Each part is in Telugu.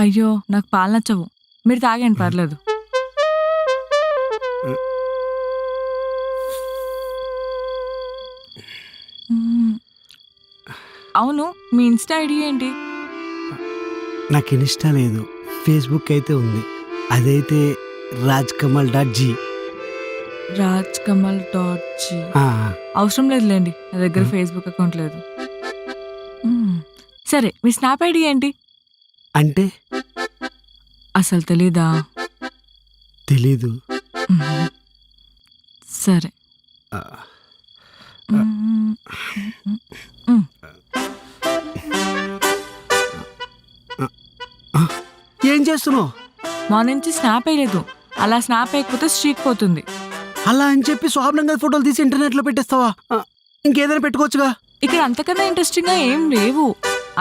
అయ్యో నాకు పాలు నచ్చవు, మీరు తాగండి పర్లేదు. అవును, మీ ఇన్స్టా ఐడి ఏంటి? నాకు ఇన్స్టా లేదు, ఫేస్బుక్ అయితే ఉంది. అదైతే rajkamal.g. rajkamal.g. అవసరం లేదులేండి, నా దగ్గర ఫేస్బుక్ అకౌంట్ లేదు. సరే, మీ స్నాప్ ఐడి ఏంటి? అంటే అసలు తెలీదా? తెలీదు. సరే. ఏం చేస్తున్నావు? మా నుంచి స్నాప్ వేయలేదు, అలా స్నాప్ వేయకపోతే స్ట్రీక్ పోతుంది. అలా అని చెప్పి స్వాబ్లంగా ఫోటోలు తీసి ఇంటర్నెట్లో పెట్టేస్తావా? ఇంకేదైనా పెట్టుకోవచ్చుగా. ఇక్కడ అంతకన్నా ఇంట్రెస్టింగ్ గా ఏం లేవు.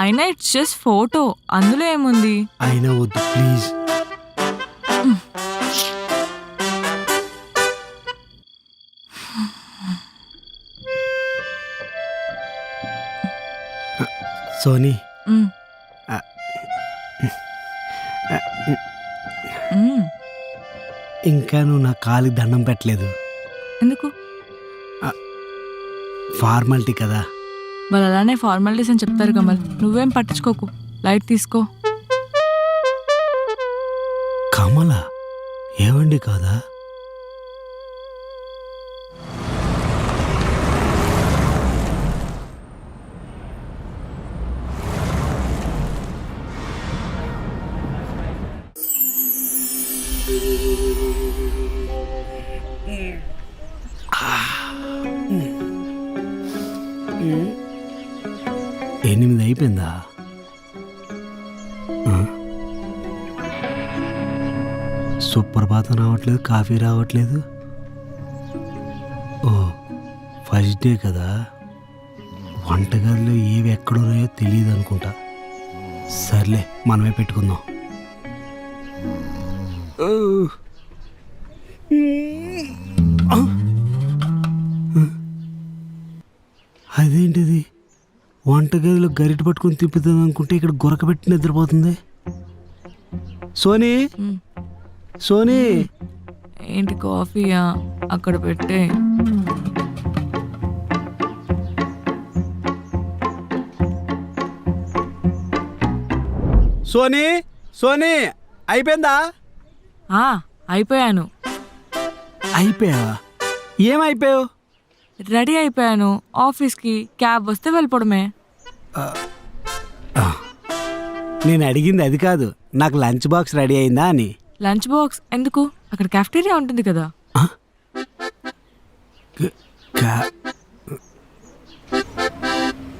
అయినా ఇట్స్ జస్ట్ ఫోటో, అందులో ఏముంది? అయినా వద్దు ప్లీజ్. సోనీ, ఇంకా నువ్వు నా కాలికి దండం పెట్టలేదు. ఎందుకు? ఫార్మాలిటీ కదా. వాళ్ళు అలానే ఫార్మాలిటీస్ అని చెప్తారు కమల్, నువ్వేం పట్టించుకోకు, లైట్ తీసుకో. కమలా ఏవండి కాదా? ఎనిమిది అయిపోయిందా? సుప్రభాతం రావట్లేదు, కాఫీ రావట్లేదు. ఓ ఫస్ట్ డే కదా, వంటగదిలో ఏవి ఎక్కడున్నాయో తెలియదు అనుకుంటా. సర్లే, మనమే పెట్టుకుందాం. అదేంటిది, వంటగదిలో గరిట పట్టుకుని తిప్పుతుంది అనుకుంటే ఇక్కడ గొరక పెట్టి నిద్రపోతుంది. సోనీ, సోనీ. ఏంటి కాఫీయా? అక్కడ పెట్టే. సోనీ, సోనీ, అయిపోయిందా? అయిపోయాను. అయిపోయావా? ఏమైపోయావు? రెడీ అయిపోయాను, ఆఫీస్కి క్యాబ్ వస్తే వెళ్ళిపోవడమే. నేను అడిగింది అది కాదు, నాకు లంచ్ బాక్స్ రెడీ అయిందా అని. లంచ్ బాక్స్ ఎందుకు? అక్కడ క్యాఫ్టీరియా ఉంటుంది కదా.